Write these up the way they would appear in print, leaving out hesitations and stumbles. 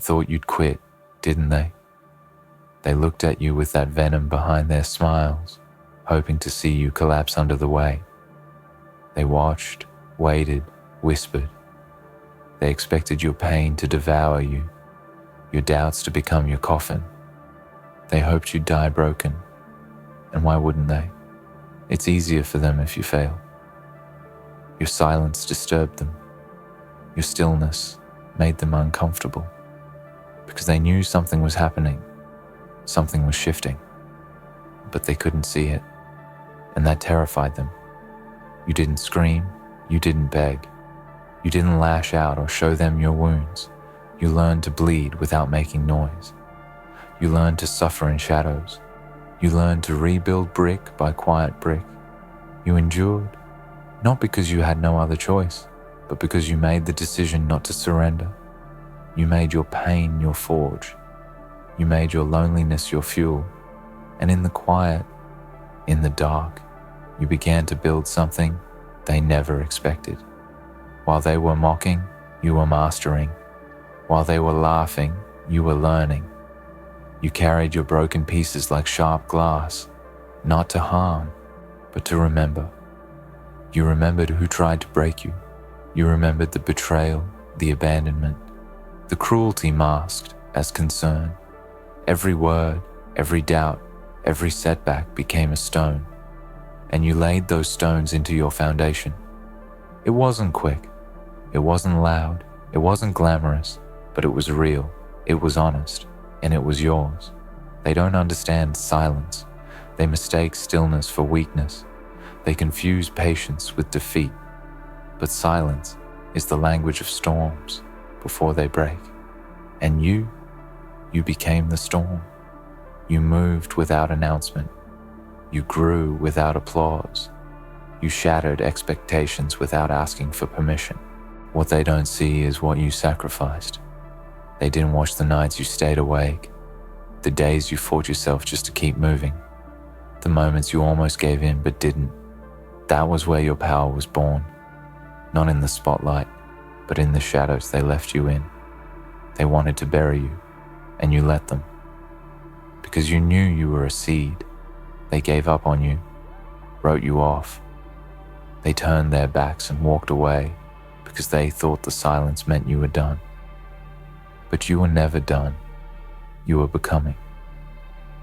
thought you'd quit, didn't they? They looked at you with that venom behind their smiles, hoping to see you collapse under the weight. They watched, waited, whispered. They expected your pain to devour you, your doubts to become your coffin. They hoped you'd die broken. And why wouldn't they? It's easier for them if you fail. Your silence disturbed them. Your stillness made them uncomfortable because they knew something was happening, something was shifting, but they couldn't see it, and that terrified them. You didn't scream, you didn't beg, you didn't lash out or show them your wounds. You learned to bleed without making noise. You learned to suffer in shadows. You learned to rebuild brick by quiet brick. You endured, not because you had no other choice, but because you made the decision not to surrender. You made your pain your forge. You made your loneliness your fuel. And in the quiet, in the dark, you began to build something they never expected. While they were mocking, you were mastering. While they were laughing, you were learning. You carried your broken pieces like sharp glass, not to harm, but to remember. You remembered who tried to break you. You remembered the betrayal, the abandonment, the cruelty masked as concern. Every word, every doubt, every setback became a stone, and you laid those stones into your foundation. It wasn't quick, it wasn't loud, it wasn't glamorous, but it was real, it was honest, and it was yours. They don't understand silence. They mistake stillness for weakness. They confuse patience with defeat. But silence is the language of storms before they break. And you became the storm. You moved without announcement. You grew without applause. You shattered expectations without asking for permission. What they don't see is what you sacrificed. They didn't watch the nights you stayed awake, the days you fought yourself just to keep moving, the moments you almost gave in but didn't. That was where your power was born, not in the spotlight, but in the shadows they left you in. They wanted to bury you, and you let them. Because you knew you were a seed, they gave up on you, wrote you off. They turned their backs and walked away because they thought the silence meant you were done. But you were never done. You were becoming.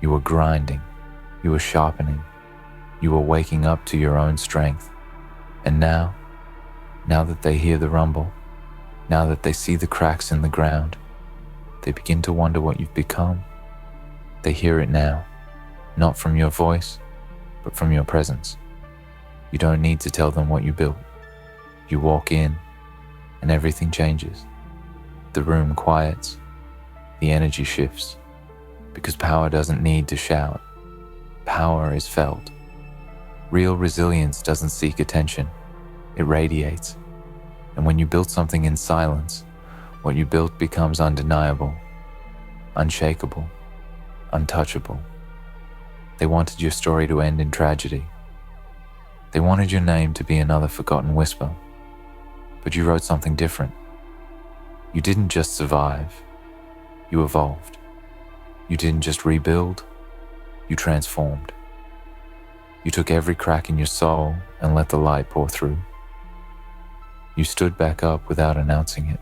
You were grinding. You were sharpening. You were waking up to your own strength. And now that they hear the rumble, now that they see the cracks in the ground, they begin to wonder what you've become. They hear it now, not from your voice, but from your presence. You don't need to tell them what you built. You walk in, and everything changes. The room quiets, the energy shifts, because power doesn't need to shout. Power is felt. Real resilience doesn't seek attention, it radiates. And when you build something in silence, what you built becomes undeniable, unshakable, untouchable. They wanted your story to end in tragedy. They wanted your name to be another forgotten whisper, but you wrote something different. You didn't just survive, you evolved. You didn't just rebuild, you transformed. You took every crack in your soul and let the light pour through. You stood back up without announcing it.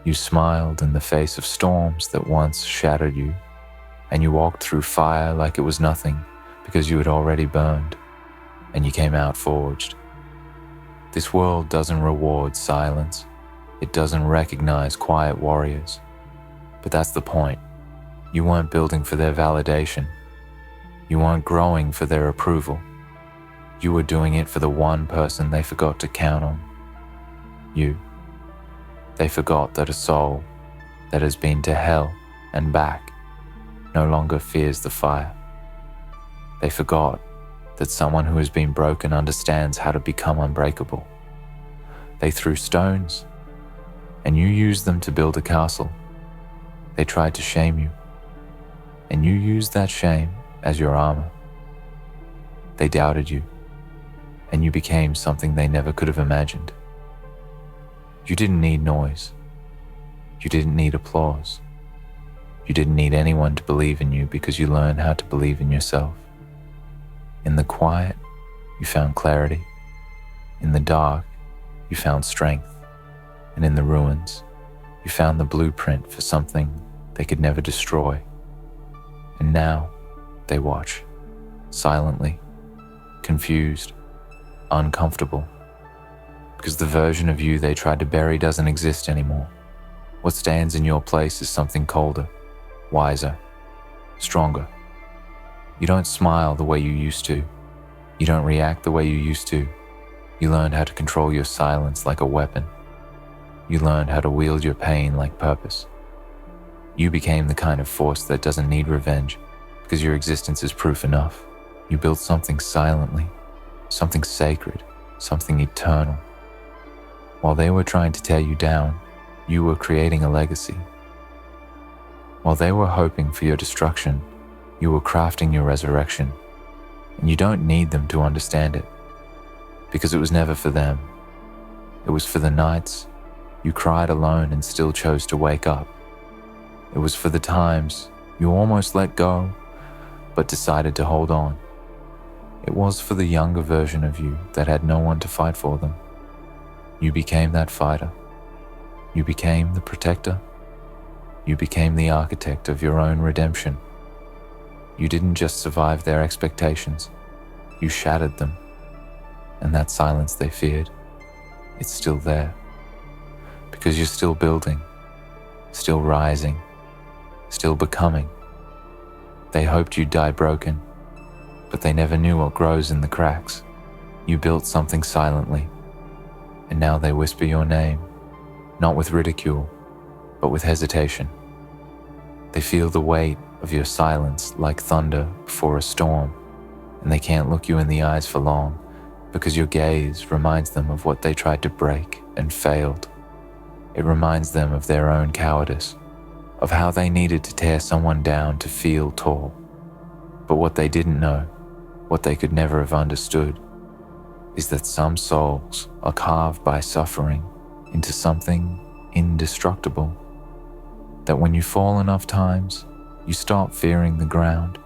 You smiled in the face of storms that once shattered you, and you walked through fire like it was nothing because you had already burned, and you came out forged. This world doesn't reward silence. It doesn't recognize quiet warriors. But that's the point. You weren't building for their validation. You weren't growing for their approval. You were doing it for the one person they forgot to count on. You. They forgot that a soul that has been to hell and back no longer fears the fire. They forgot that someone who has been broken understands how to become unbreakable. They threw stones, and you used them to build a castle. They tried to shame you, and you used that shame as your armor. They doubted you, and you became something they never could have imagined. You didn't need noise. You didn't need applause. You didn't need anyone to believe in you because you learned how to believe in yourself. In the quiet, you found clarity. In the dark, you found strength. And in the ruins, you found the blueprint for something they could never destroy. And now, they watch, silently, confused, uncomfortable, because the version of you they tried to bury doesn't exist anymore. What stands in your place is something colder, wiser, stronger. You don't smile the way you used to. You don't react the way you used to. You learned how to control your silence like a weapon. You learned how to wield your pain like purpose. You became the kind of force that doesn't need revenge because your existence is proof enough. You built something silently, something sacred, something eternal. While they were trying to tear you down, you were creating a legacy. While they were hoping for your destruction, you were crafting your resurrection. And you don't need them to understand it, because it was never for them. It was for the nights you cried alone and still chose to wake up. It was for the times you almost let go, but decided to hold on. It was for the younger version of you that had no one to fight for them. You became that fighter. You became the protector. You became the architect of your own redemption. You didn't just survive their expectations, you shattered them. And that silence they feared, it's still there. Because you're still building, still rising, still becoming. They hoped you'd die broken, but they never knew what grows in the cracks. You built something silently, and now they whisper your name, not with ridicule, but with hesitation. They feel the weight of your silence like thunder before a storm, and they can't look you in the eyes for long because your gaze reminds them of what they tried to break and failed. It reminds them of their own cowardice, of how they needed to tear someone down to feel tall. But what they didn't know, what they could never have understood, is that some souls are carved by suffering into something indestructible. That when you fall enough times, you stop fearing the ground.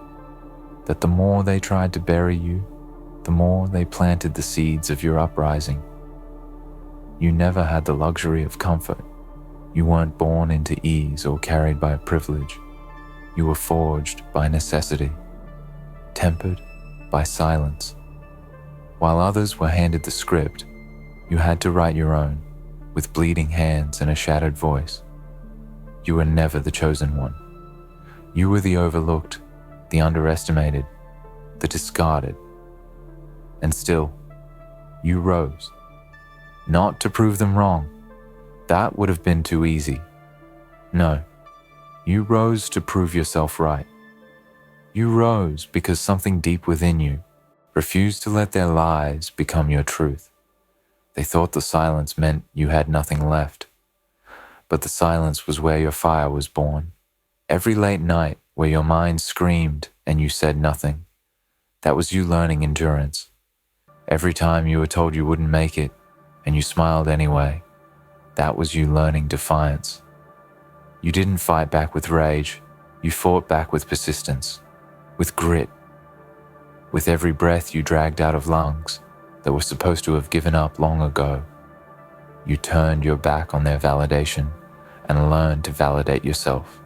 That the more they tried to bury you, the more they planted the seeds of your uprising. You never had the luxury of comfort. You weren't born into ease or carried by privilege. You were forged by necessity, tempered by silence. While others were handed the script, you had to write your own, with bleeding hands and a shattered voice. You were never the chosen one. You were the overlooked, the underestimated, the discarded. And still, you rose. Not to prove them wrong. That would have been too easy. No, you rose to prove yourself right. You rose because something deep within you refused to let their lies become your truth. They thought the silence meant you had nothing left. But the silence was where your fire was born. Every late night where your mind screamed and you said nothing, that was you learning endurance. Every time you were told you wouldn't make it and you smiled anyway, that was you learning defiance. You didn't fight back with rage, you fought back with persistence, with grit. With every breath you dragged out of lungs that were supposed to have given up long ago, you turned your back on their validation and learned to validate yourself.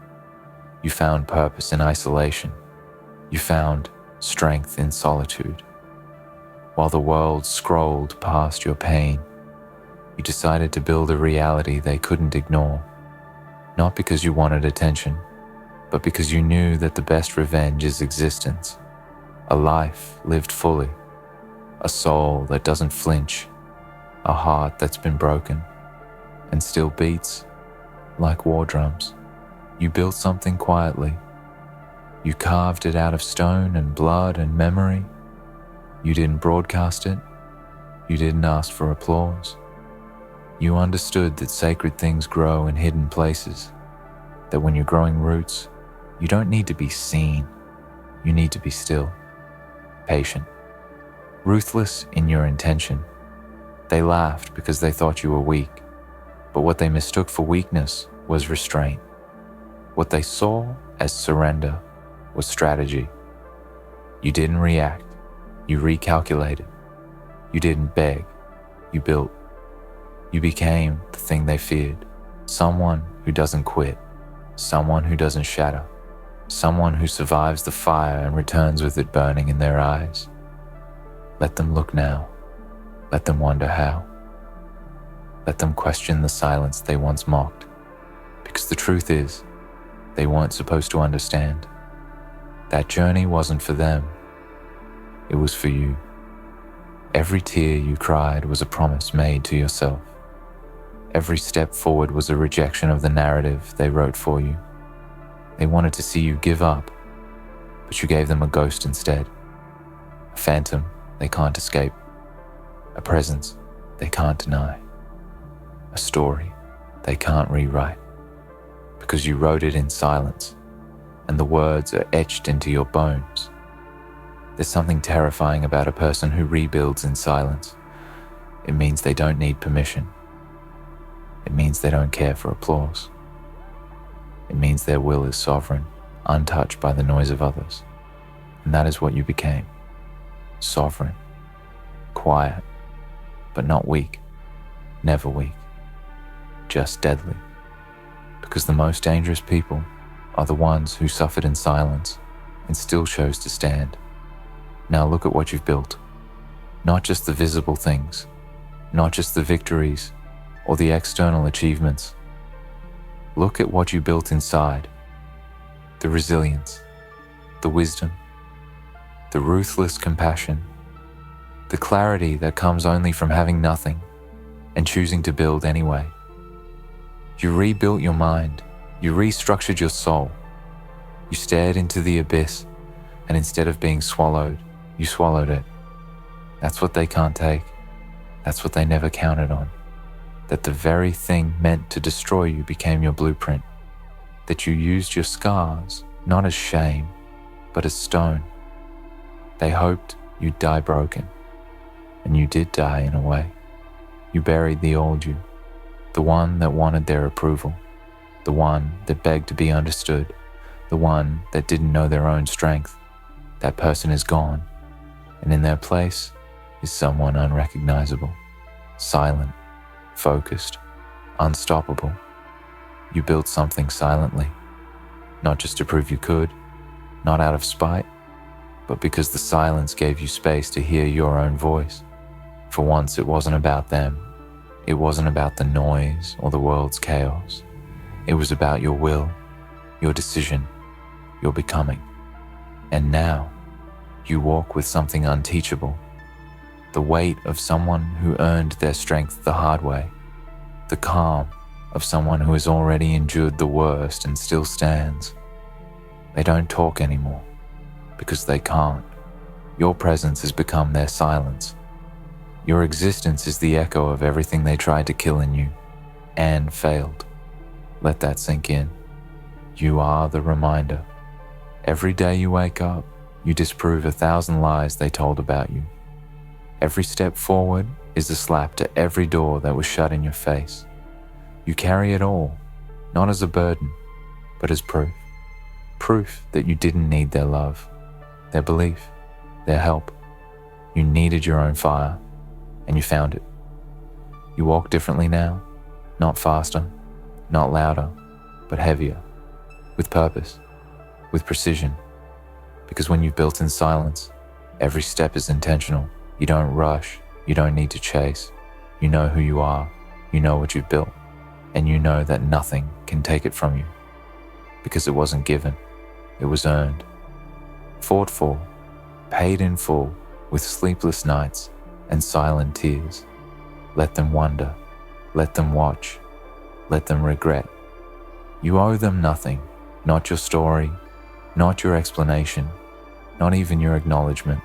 You found purpose in isolation. You found strength in solitude. While the world scrolled past your pain, you decided to build a reality they couldn't ignore, not because you wanted attention, but because you knew that the best revenge is existence, a life lived fully, a soul that doesn't flinch, a heart that's been broken and still beats like war drums. You built something quietly. You carved it out of stone and blood and memory. You didn't broadcast it. You didn't ask for applause. You understood that sacred things grow in hidden places, that when you're growing roots, you don't need to be seen. You need to be still, patient, ruthless in your intention. They laughed because they thought you were weak, but what they mistook for weakness was restraint. What they saw as surrender was strategy. You didn't react, you recalculated. You didn't beg, you built. You became the thing they feared, someone who doesn't quit, someone who doesn't shatter, someone who survives the fire and returns with it burning in their eyes. Let them look now. Let them wonder how. Let them question the silence they once mocked, because the truth is, they weren't supposed to understand. That journey wasn't for them. It was for you. Every tear you cried was a promise made to yourself. Every step forward was a rejection of the narrative they wrote for you. They wanted to see you give up, but you gave them a ghost instead. A phantom they can't escape. A presence they can't deny. A story they can't rewrite. Because you wrote it in silence, and the words are etched into your bones. There's something terrifying about a person who rebuilds in silence. It means they don't need permission. It means they don't care for applause. It means their will is sovereign, untouched by the noise of others. And that is what you became. Sovereign, quiet, but not weak, never weak, just deadly. Because the most dangerous people are the ones who suffered in silence and still chose to stand. Now look at what you've built. Not just the visible things, not just the victories or the external achievements. Look at what you built inside. The resilience, the wisdom, the ruthless compassion, the clarity that comes only from having nothing and choosing to build anyway. You rebuilt your mind, you restructured your soul. You stared into the abyss, and instead of being swallowed, you swallowed it. That's what they can't take. That's what they never counted on. That the very thing meant to destroy you became your blueprint. That you used your scars not as shame, but as stone. They hoped you'd die broken, and you did die in a way. You buried the old you, the one that wanted their approval, the one that begged to be understood, the one that didn't know their own strength. That person is gone, and in their place is someone unrecognizable, silent, focused, unstoppable. You built something silently, not just to prove you could, not out of spite, but because the silence gave you space to hear your own voice. For once, it wasn't about them. It wasn't about the noise or the world's chaos. It was about your will, your decision, your becoming. And now, you walk with something unteachable. The weight of someone who earned their strength the hard way. The calm of someone who has already endured the worst and still stands. They don't talk anymore, because they can't. Your presence has become their silence. Your existence is the echo of everything they tried to kill in you, and failed. Let that sink in. You are the reminder. Every day you wake up, you disprove 1,000 lies they told about you. Every step forward is a slap to every door that was shut in your face. You carry it all, not as a burden, but as proof. Proof that you didn't need their love, their belief, their help. You needed your own fire, and you found it. You walk differently now, not faster, not louder, but heavier, with purpose, with precision. Because when you've built in silence, every step is intentional. You don't rush, you don't need to chase. You know who you are, you know what you've built, and you know that nothing can take it from you. Because it wasn't given, it was earned. Fought for, paid in full, with sleepless nights and silent tears. Let them wonder, let them watch, let them regret. You owe them nothing, not your story, not your explanation, not even your acknowledgement,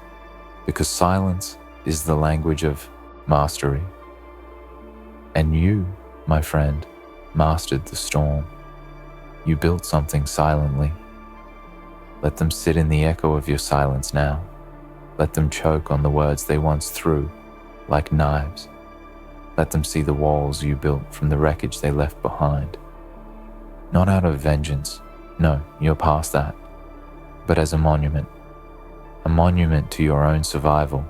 because silence is the language of mastery. And you, my friend, mastered the storm. You built something silently. Let them sit in the echo of your silence now. Let them choke on the words they once threw, like knives. Let them see the walls you built from the wreckage they left behind. Not out of vengeance, No, you're past that. But as a monument to your own survival.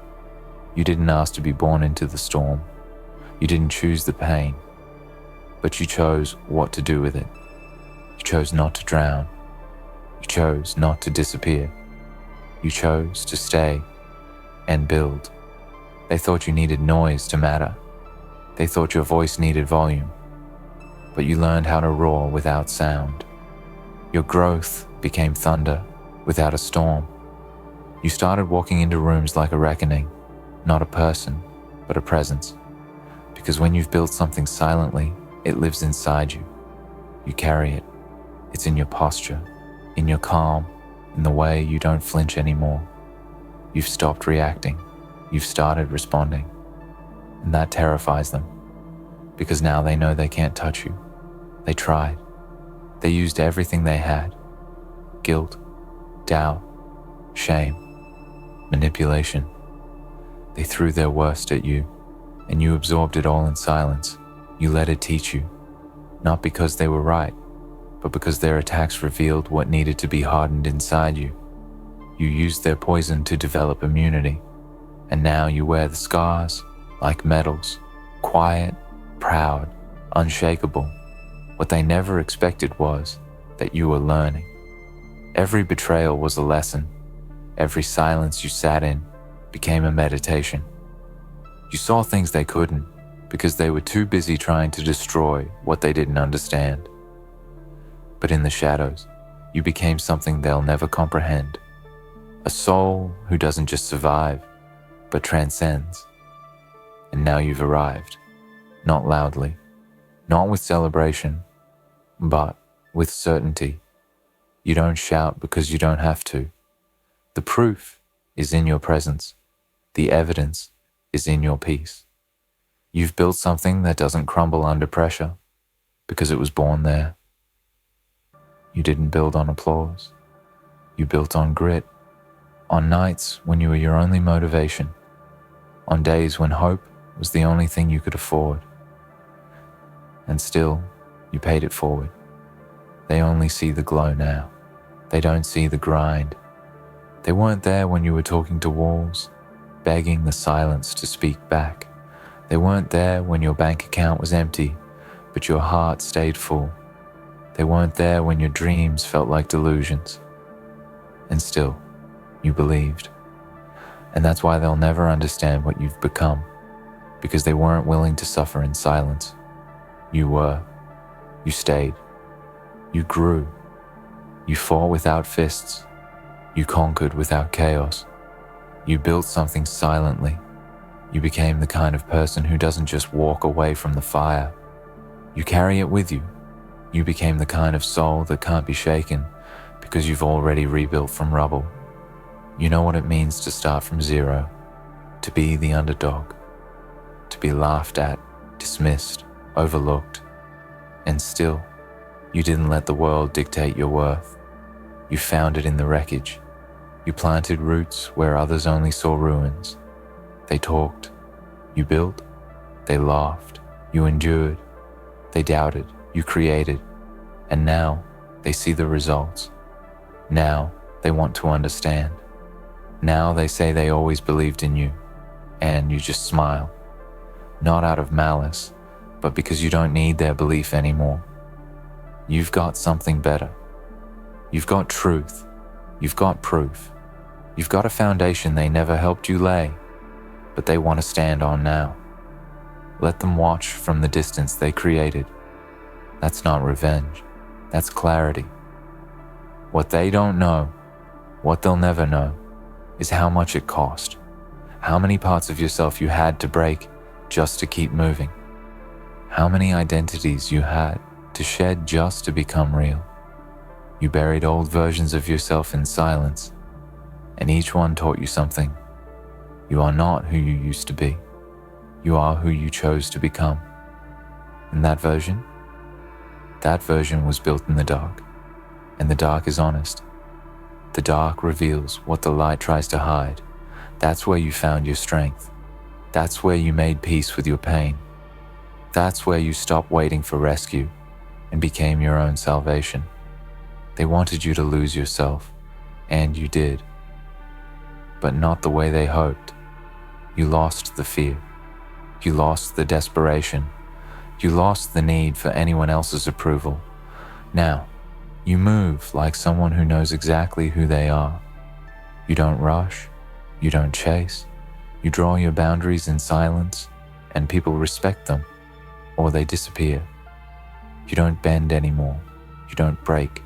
You didn't ask to be born into the storm. You didn't choose the pain, but you chose what to do with it. You chose not to drown. You chose not to disappear. You chose to stay and build. They thought you needed noise to matter. They thought your voice needed volume, but you learned how to roar without sound. Your growth became thunder without a storm. You started walking into rooms like a reckoning, not a person, but a presence. Because when you've built something silently, it lives inside you. You carry it. It's in your posture, in your calm, in the way you don't flinch anymore. You've stopped reacting. You've started responding. And that terrifies them, because now they know they can't touch you. They tried. They used everything they had. Guilt, doubt, shame, manipulation. They threw their worst at you, and you absorbed it all in silence. You let it teach you, not because they were right, but because their attacks revealed what needed to be hardened inside you. You used their poison to develop immunity, and now you wear the scars like medals, quiet, proud, unshakable. What they never expected was that you were learning. Every betrayal was a lesson. Every silence you sat in became a meditation. You saw things they couldn't because they were too busy trying to destroy what they didn't understand. But in the shadows, you became something they'll never comprehend. A soul who doesn't just survive, but transcends. And now you've arrived, not loudly, not with celebration, but with certainty. You don't shout because you don't have to. The proof is in your presence. The evidence is in your peace. You've built something that doesn't crumble under pressure because it was born there. You didn't build on applause. You built on grit, on nights when you were your only motivation, on days when hope was the only thing you could afford. And still, you paid it forward. They only see the glow now. They don't see the grind. They weren't there when you were talking to walls, begging the silence to speak back. They weren't there when your bank account was empty, but your heart stayed full. They weren't there when your dreams felt like delusions. And still, you believed. And that's why they'll never understand what you've become, because they weren't willing to suffer in silence. You were. You stayed. You grew. You fought without fists. You conquered without chaos. You built something silently. You became the kind of person who doesn't just walk away from the fire. You carry it with you. You became the kind of soul that can't be shaken because you've already rebuilt from rubble. You know what it means to start from zero, to be the underdog, to be laughed at, dismissed, overlooked. And still, you didn't let the world dictate your worth. You found it in the wreckage. You planted roots where others only saw ruins. They talked. You built. They laughed. You endured. They doubted. You created. And now they see the results. Now they want to understand. Now they say they always believed in you. And you just smile. Not out of malice, but because you don't need their belief anymore. You've got something better. You've got truth. You've got proof. You've got a foundation they never helped you lay, but they want to stand on now. Let them watch from the distance they created. That's not revenge. That's clarity. What they don't know, what they'll never know, is how much it cost. How many parts of yourself you had to break just to keep moving. How many identities you had to shed just to become real. You buried old versions of yourself in silence, and each one taught you something. You are not who you used to be. You are who you chose to become. And that version was built in the dark. And the dark is honest. The dark reveals what the light tries to hide. That's where you found your strength. That's where you made peace with your pain. That's where you stopped waiting for rescue and became your own salvation. They wanted you to lose yourself, and you did. But not the way they hoped. You lost the fear. You lost the desperation. You lost the need for anyone else's approval. Now, you move like someone who knows exactly who they are. You don't rush. You don't chase. You draw your boundaries in silence, and people respect them, or they disappear. You don't bend anymore. You don't break.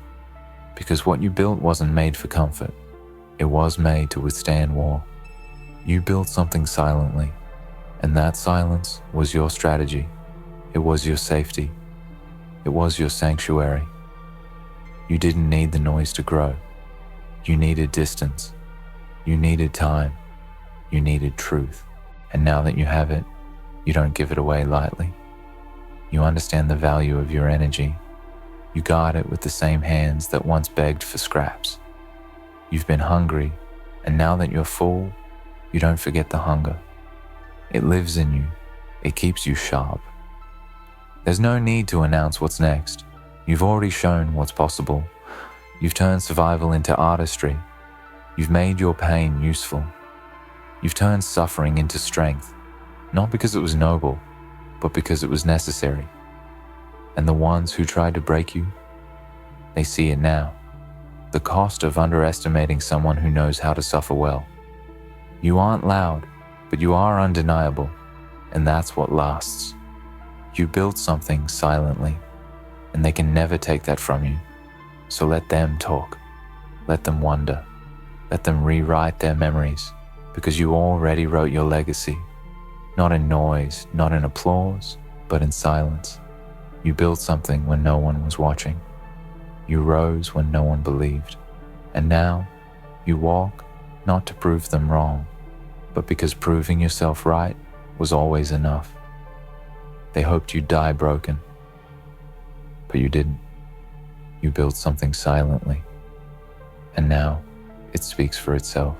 Because what you built wasn't made for comfort. It was made to withstand war. You built something silently, and that silence was your strategy. It was your safety. It was your sanctuary. You didn't need the noise to grow. You needed distance. You needed time. You needed truth. And now that you have it, you don't give it away lightly. You understand the value of your energy. You guard it with the same hands that once begged for scraps. You've been hungry, and now that you're full, you don't forget the hunger. It lives in you. It keeps you sharp. There's no need to announce what's next. You've already shown what's possible. You've turned survival into artistry. You've made your pain useful. You've turned suffering into strength, not because it was noble, but because it was necessary. And the ones who tried to break you, they see it now. The cost of underestimating someone who knows how to suffer well. You aren't loud, but you are undeniable, and that's what lasts. You built something silently, and they can never take that from you. So let them talk. Let them wonder. Let them rewrite their memories, because you already wrote your legacy. Not in noise, not in applause, but in silence. You built something when no one was watching. You rose when no one believed. And now, you walk not to prove them wrong, but because proving yourself right was always enough. They hoped you'd die broken, but you didn't. You built something silently, and now it speaks for itself.